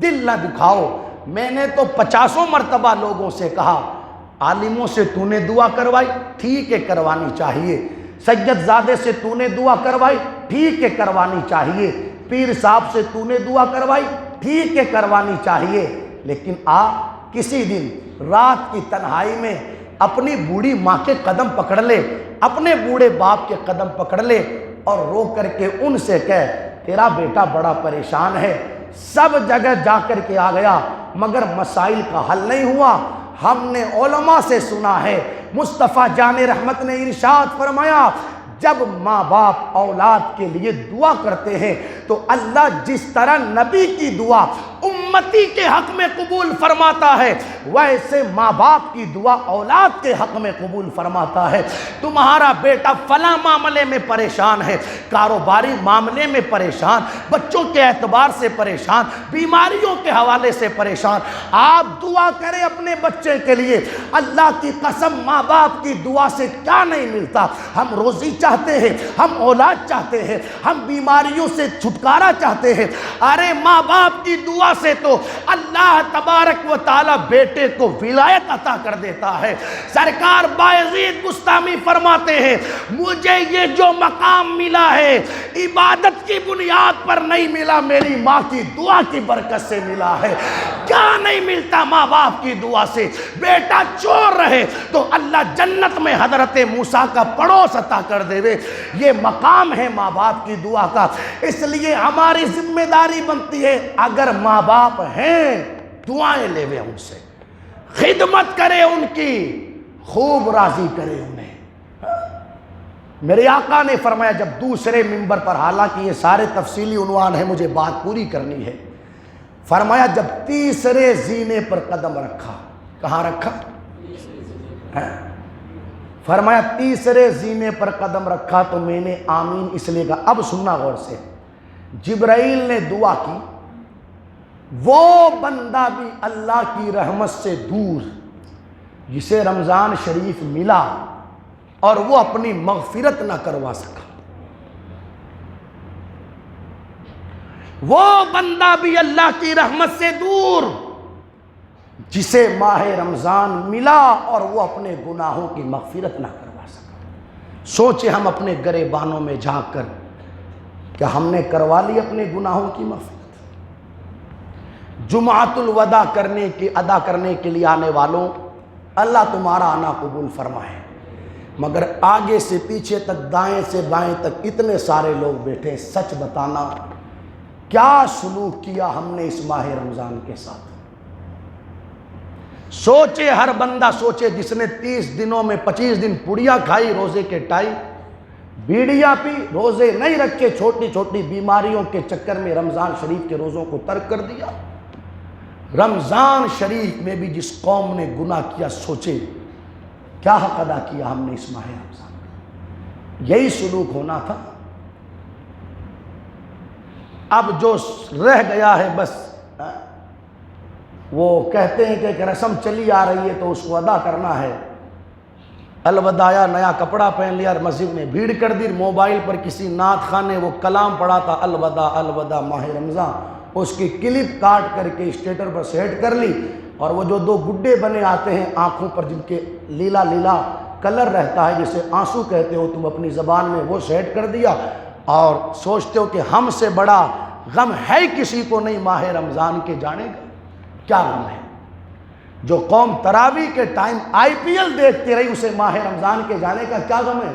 دل نہ دکھاؤ۔ میں نے تو 50 مرتبہ لوگوں سے کہا عالموں سے تو نے دعا کروائی، ٹھیک ہے کروانی چاہیے، سید زادے سے تو نے دعا کروائی، ٹھیک ہے کروانی چاہیے، پیر صاحب سے تو نے دعا کروائی، ٹھیک ہے کروانی چاہیے، لیکن کسی دن رات کی تنہائی میں اپنی بوڑھی ماں کے قدم پکڑ لے، اپنے بوڑھے باپ کے قدم پکڑ لے اور رو کر کے ان سے کہہ تیرا بیٹا بڑا پریشان ہے، سب جگہ جا کر کے آ گیا مگر مسائل کا حل نہیں ہوا۔ ہم نے علماء سے سنا ہے، مصطفیٰ جان رحمت نے ارشاد فرمایا جب ماں باپ اولاد کے لیے دعا کرتے ہیں تو اللہ جس طرح نبی کی دعا امتی کے حق میں قبول فرماتا ہے ویسے ماں باپ کی دعا اولاد کے حق میں قبول فرماتا ہے۔ تمہارا بیٹا فلاں معاملے میں پریشان ہے، کاروباری معاملے میں پریشان، بچوں کے اعتبار سے پریشان، بیماریوں کے حوالے سے پریشان، آپ دعا کریں اپنے بچے کے لیے۔ اللہ کی قسم ماں باپ کی دعا سے کیا نہیں ملتا۔ ہم روزی چاہتے ہیں، ہم اولاد چاہتے ہیں، ہم بیماریوں سے چھٹکارا چاہتے ہیں، ارے ماں باپ کی دعا سے تو اللہ تبارک و تعالی بیٹے کو ولایت عطا کر دیتا ہے۔ سرکار بایزید بستامی فرماتے ہیں مجھے یہ جو مقام ملا ہے عبادت کی بنیاد پر نہیں ملا، میری ماں کی دعا کی برکت سے ملا ہے۔ کیا نہیں ملتا ماں باپ کی دعا سے؟ بیٹا چور رہے تو اللہ جنت میں حضرت موسیٰ کا پڑوس عطا کر دے، یہ مقام ہے ماں باپ کی دعا کا۔ اس لیے ہماری ذمہ داری بنتی ہے اگر ماں باپ ہیں دعائیں لے وے ان سے، خدمت کرے ان کی، خوب راضی کرے انہیں۔ میرے آقا نے فرمایا جب دوسرے منبر پر، حالانکہ یہ سارے تفصیلی عنوان ہیں مجھے بات پوری کرنی ہے، فرمایا جب تیسرے زینے پر قدم رکھا، کہاں رکھا؟ فرمایا تیسرے زینے پر قدم رکھا تو میں نے آمین اس لیے کہا۔ اب سننا غور سے، جبرائیل نے دعا کی وہ بندہ بھی اللہ کی رحمت سے دور جسے رمضان شریف ملا اور وہ اپنی مغفرت نہ کروا سکا، وہ بندہ بھی اللہ کی رحمت سے دور جسے ماہ رمضان ملا اور وہ اپنے گناہوں کی مغفرت نہ کروا سکا۔ سوچے ہم اپنے گریبانوں میں جھانک کر کہ ہم نے کروا لی اپنے گناہوں کی مغفرت؟ جمعۃ الوداع ادا کرنے کے لیے آنے والوں اللہ تمہارا آنا قبول فرمائے۔ مگر آگے سے پیچھے تک دائیں سے بائیں تک اتنے سارے لوگ بیٹھے. سچ بتانا کیا سلوک کیا ہم نے اس ماہ رمضان کے ساتھ؟ سوچے، ہر بندہ سوچے جس نے 30 دنوں میں 25 دن پڑیا کھائی روزے کے ٹائم، بیڑیاں پی، روزے نہیں رکھے، چھوٹی چھوٹی بیماریوں کے چکر میں رمضان شریف کے روزوں کو ترک کر دیا. رمضان شریف میں بھی جس قوم نے گناہ کیا، سوچے کیا حق ادا کیا ہم نے اس ماہ رمضان میں. یہی سلوک ہونا تھا. اب جو رہ گیا ہے بس وہ کہتے ہیں کہ ایک رسم چلی آ رہی ہے تو اس کو ادا کرنا ہے. الوداع، نیا کپڑا پہن لیا اور مسجد میں بھیڑ کر دی. موبائل پر کسی نعت خان نے وہ کلام پڑھا تھا، الوداع الوداع ماہ رمضان، اس کی کلپ کاٹ کر کے اسٹیٹر پر سیٹ کر لی. اور وہ جو 2 گڈے بنے آتے ہیں آنکھوں پر جن کے لیلا لیلا کلر رہتا ہے جسے آنسو کہتے ہو تم اپنی زبان میں، وہ سیٹ کر دیا. اور سوچتے ہو کہ ہم سے بڑا غم ہے کسی کو نہیں ماہ رمضان کے جانے کا. کیا غم ہے؟ جو قوم تراویح کے ٹائم IPL دیکھتی رہی اسے ماہ رمضان کے جانے کا کیا غم ہے؟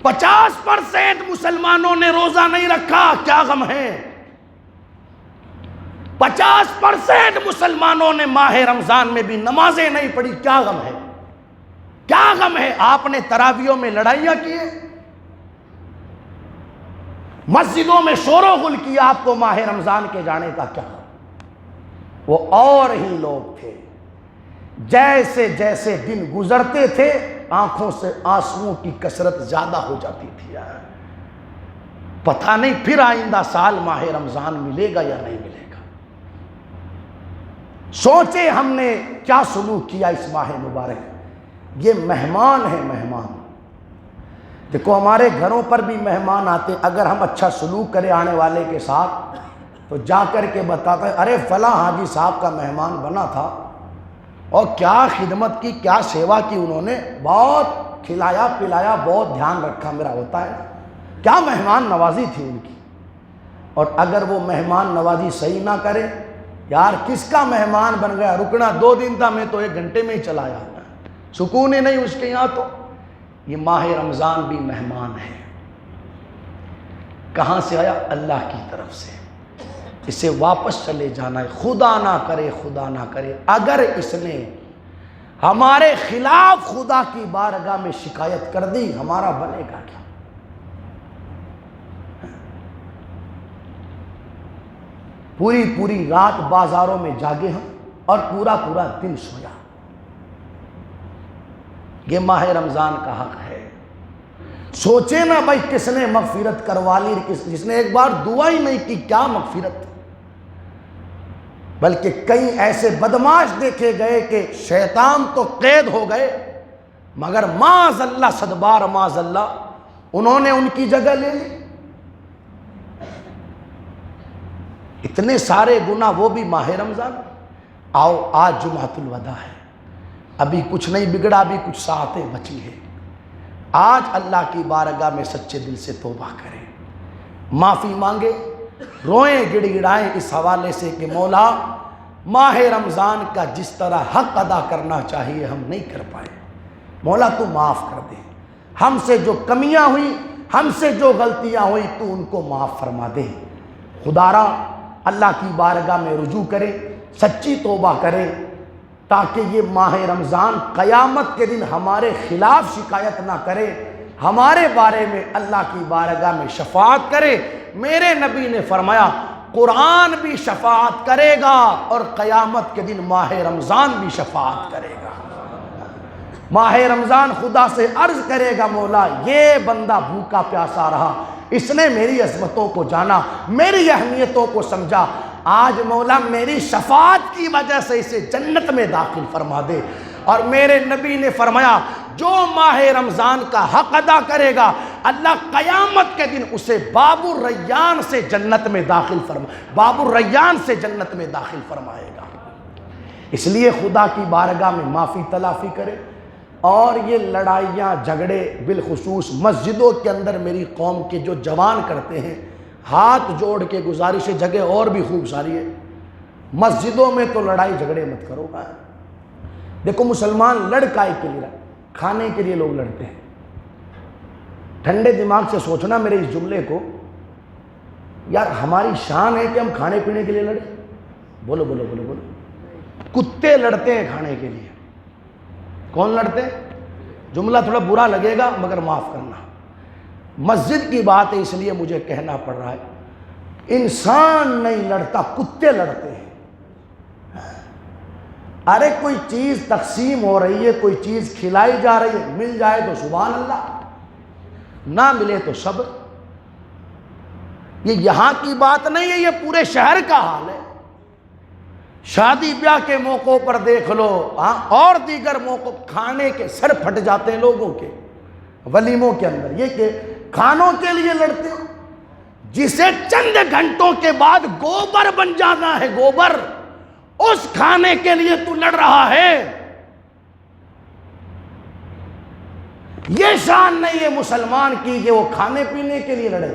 50% مسلمانوں نے روزہ نہیں رکھا، کیا غم ہے؟ 50% مسلمانوں نے ماہ رمضان میں بھی نمازیں نہیں پڑھی، کیا غم ہے؟ کیا غم ہے؟ آپ نے تراویحوں میں لڑائیاں کی ہیں، مسجدوں میں شور و غل کیا، آپ کو ماہ رمضان کے جانے کا کیا غم؟ وہ اور ہی لوگ تھے. جیسے جیسے دن گزرتے تھے آنکھوں سے آنسوؤں کی کثرت زیادہ ہو جاتی تھی. یار پتہ نہیں پھر آئندہ سال ماہ رمضان ملے گا یا نہیں ملے گا. سوچے ہم نے کیا سلوک کیا اس ماہ مبارک. یہ مہمان ہیں، مہمان. دیکھو ہمارے گھروں پر بھی مہمان آتے ہیں، اگر ہم اچھا سلوک کرے آنے والے کے ساتھ تو جا کر کے بتاتا ہے ارے فلاں حاجی صاحب کا مہمان بنا تھا اور کیا خدمت کی، کیا سیوا کی انہوں نے، بہت کھلایا پلایا، بہت دھیان رکھا میرا. ہوتا ہے کیا مہمان نوازی تھی ان کی. اور اگر وہ مہمان نوازی صحیح نہ کرے، یار کس کا مہمان بن گیا، رکنا 2 دن تھا، میں تو 1 گھنٹے میں ہی چلا آیا، سکون ہی نہیں اس کے یہاں. تو یہ ماہ رمضان بھی مہمان ہے. کہاں سے آیا؟ اللہ کی طرف سے. اسے واپس چلے جانا ہے. خدا نہ کرے، خدا نہ کرے اگر اس نے ہمارے خلاف خدا کی بارگاہ میں شکایت کر دی، ہمارا بنے گا کیا؟ پوری رات بازاروں میں جاگے ہم اور پورا دن سویا. یہ ماہ رمضان کا حق ہے. سوچے نا بھائی کس نے مغفرت کروا لی، جس نے ایک بار دعا ہی نہیں کی، کیا مغفرت. بلکہ کئی ایسے بدماش دیکھے گئے کہ شیطان تو قید ہو گئے مگر معاذ اللہ، صدبار معاذ اللہ، انہوں نے ان کی جگہ لے لی. اتنے سارے گناہ، وہ بھی ماہ رمضان. آؤ آج جمعۃ الوداع ہے، ابھی کچھ نہیں بگڑا، ابھی کچھ ساعتیں بچی ہیں. آج اللہ کی بارگاہ میں سچے دل سے توبہ کریں، معافی مانگے، روئیں گڑ گڑائیں اس حوالے سے کہ مولا ماہ رمضان کا جس طرح حق ادا کرنا چاہیے ہم نہیں کر پائے، مولا تو معاف کر دے. ہم سے جو کمیاں ہوئی، ہم سے جو غلطیاں ہوئی، تو ان کو معاف فرما دے. خدارا اللہ کی بارگاہ میں رجوع کرے، سچی توبہ کرے، تاکہ یہ ماہ رمضان قیامت کے دن ہمارے خلاف شکایت نہ کرے، ہمارے بارے میں اللہ کی بارگاہ میں شفاعت کرے. میرے نبی نے فرمایا قرآن بھی شفاعت کرے گا اور قیامت کے دن ماہ رمضان بھی شفاعت کرے گا. ماہ رمضان خدا سے عرض کرے گا مولا یہ بندہ بھوکا پیاسا رہا، اس نے میری عظمتوں کو جانا، میری اہمیتوں کو سمجھا، آج مولا میری شفاعت کی وجہ سے اسے جنت میں داخل فرما دے. اور میرے نبی نے فرمایا جو ماہ رمضان کا حق ادا کرے گا اللہ قیامت کے دن اسے باب الریان سے جنت میں داخل فرمائے گا. اس لیے خدا کی بارگاہ میں معافی تلافی کرے. اور یہ لڑائیاں جھگڑے بالخصوص مسجدوں کے اندر میری قوم کے جو جوان کرتے ہیں، ہاتھ جوڑ کے گزارش ہے، جگہ اور بھی خوب ساری ہے، مسجدوں میں تو لڑائی جھگڑے مت کرو. دیکھو مسلمان لڑ کائے کے لیے، کھانے کے لیے لوگ لڑتے ہیں. ٹھنڈے دماغ سے سوچنا میرے اس جملے کو. یار ہماری شان ہے کہ ہم کھانے پینے کے لیے لڑیں؟ بولو بولو بولو بولو. کتے لڑتے ہیں کھانے کے لیے. کون لڑتے ہیں؟ جملہ تھوڑا برا لگے گا مگر معاف کرنا. مسجد کی بات ہے اس لیے مجھے کہنا پڑ رہا ہے. انسان نہیں لڑتا، کتے لڑتے ہیں. ارے کوئی چیز تقسیم ہو رہی ہے، کوئی چیز کھلائی جا رہی ہے، مل جائے تو سبحان اللہ، نہ ملے تو صبر. یہ یہاں کی بات نہیں ہے، یہ پورے شہر کا حال ہے. شادی بیاہ کے موقعوں پر دیکھ لو، اور دیگر موقع کھانے کے سر پھٹ جاتے ہیں لوگوں کے ولیموں کے اندر. یہ کہ کھانوں کے لیے لڑتے ہو، جسے چند گھنٹوں کے بعد گوبر بن جانا ہے، گوبر، اس کھانے کے لیے تو لڑ رہا ہے. یہ شان نہیں ہے مسلمان کی کہ وہ کھانے پینے کے لیے لڑے.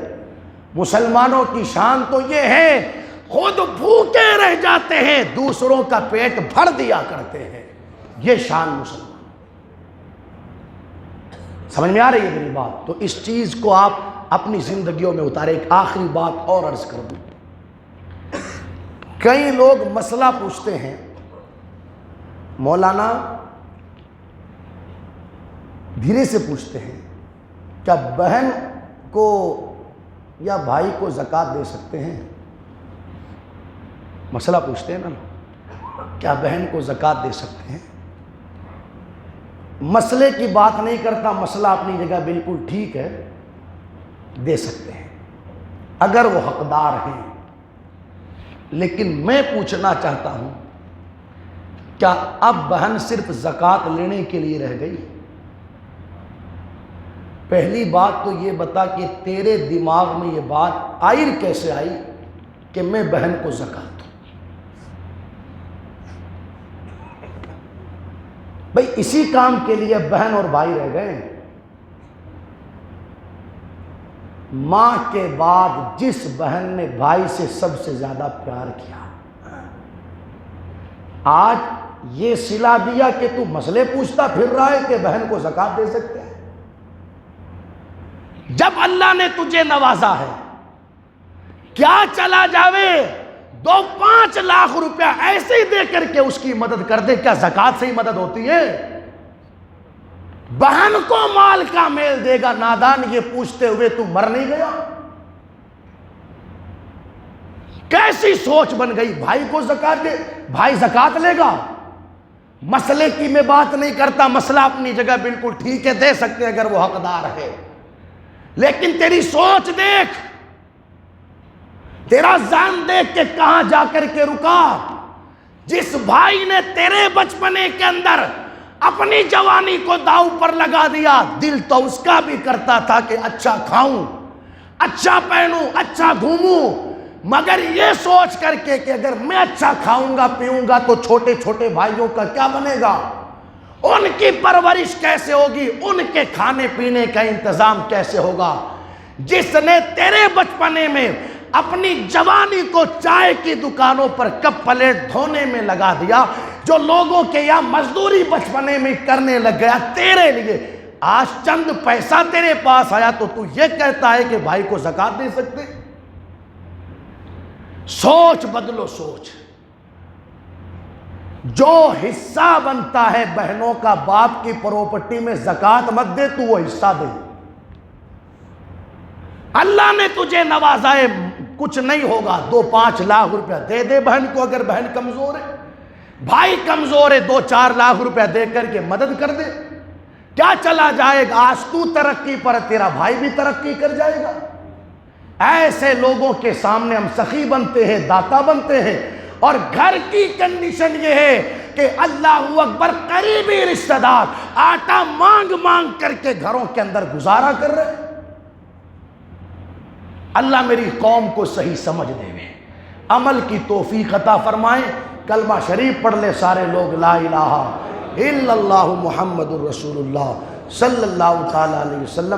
مسلمانوں کی شان تو یہ ہے خود بھوکے رہ جاتے ہیں، دوسروں کا پیٹ بھر دیا کرتے ہیں. یہ شان مسلمان. سمجھ میں آ رہی ہے میری بات؟ تو اس چیز کو آپ اپنی زندگیوں میں اتارے. ایک آخری بات اور عرض کر دوں. کئی لوگ مسئلہ پوچھتے ہیں، مولانا دھیرے سے پوچھتے ہیں، کیا بہن کو یا بھائی کو زکوٰۃ دے سکتے ہیں؟ مسئلہ پوچھتے ہیں نا، کیا بہن کو زکوٰۃ دے سکتے ہیں؟ مسئلے کی بات نہیں کرتا، مسئلہ اپنی جگہ بالکل ٹھیک ہے، دے سکتے ہیں اگر وہ حقدار ہیں. لیکن میں پوچھنا چاہتا ہوں، کیا اب بہن صرف زکوٰۃ لینے کے لیے رہ گئی؟ پہلی بات تو یہ بتا کہ تیرے دماغ میں یہ بات آئی کیسے آئی کہ میں بہن کو زکوٰۃ دوں؟ بھئی اسی کام کے لیے بہن اور بھائی رہ گئے. ماں کے بعد جس بہن نے بھائی سے سب سے زیادہ پیار کیا، آج یہ صلہ دیا کہ تو مسئلے پوچھتا پھر رہا ہے کہ بہن کو زکوٰۃ دے سکتے ہیں. جب اللہ نے تجھے نوازا ہے، کیا چلا جاوے 2-5 لاکھ روپیہ ایسے ہی دے کر کے اس کی مدد کر دے؟ کیا زکوٰۃ سے ہی مدد ہوتی ہے؟ بہن کو مال کا میل دے گا نادان، یہ پوچھتے ہوئے تو مر نہیں گیا؟ کیسی سوچ بن گئی؟ بھائی کو زکوٰۃ دے، بھائی زکوٰۃ لے گا؟ مسئلے کی میں بات نہیں کرتا، مسئلہ اپنی جگہ بالکل ٹھیک ہے، دے سکتے اگر وہ حقدار ہے. لیکن تیری سوچ دیکھ، تیرا ذہن دیکھ کہ کہاں جا کر کے رکا. جس بھائی نے تیرے بچپنے کے اندر اپنی جوانی کو داؤ پر لگا دیا، دل تو اس کا بھی کرتا تھا کہ اچھا کھاؤں، اچھا پہنوں، اچھا گھوموں، مگر یہ سوچ کر کے کہ اگر میں اچھا کھاؤں گا پیوں گا تو چھوٹے چھوٹے بھائیوں کا کیا بنے گا، ان کی پرورش کیسے ہوگی، ان کے کھانے پینے کا انتظام کیسے ہوگا. جس نے تیرے بچپنے میں اپنی جوانی کو چائے کی دکانوں پر کپ پلیٹ دھونے میں لگا دیا، جو لوگوں کے یہاں مزدوری بچپنے میں کرنے لگ گیا تیرے لیے، آج چند پیسہ تیرے پاس آیا تو تو یہ کہتا ہے کہ بھائی کو زکوٰۃ دے سکتے؟ سوچ بدلو، سوچ. جو حصہ بنتا ہے بہنوں کا باپ کی پراپرٹی میں زکوٰۃ مت دے، تو وہ حصہ دے. اللہ نے تجھے نوازا ہے، کچھ نہیں ہوگا، 2-5 لاکھ روپیہ دے دے بہن کو. اگر بہن کمزور ہے، بھائی کمزور ہے، 2-4 لاکھ روپیہ دے کر کے مدد کر دے. کیا چلا جائے گا؟ آج تو ترقی پر، تیرا بھائی بھی ترقی کر جائے گا. ایسے لوگوں کے سامنے ہم سخی بنتے ہیں، داتا بنتے ہیں، اور گھر کی کنڈیشن یہ ہے کہ اللہ اکبر، قریبی رشتہ دار آٹا مانگ مانگ کر کے گھروں کے اندر گزارا کر رہے. اللہ میری قوم کو صحیح سمجھ دے گے، عمل کی توفیق عطا فرمائیں. کلمہ شریف پڑھ لے سارے لوگ، لا الہ الا اللہ محمد الرسول اللہ صلی اللہ تعالی علیہ وسلم.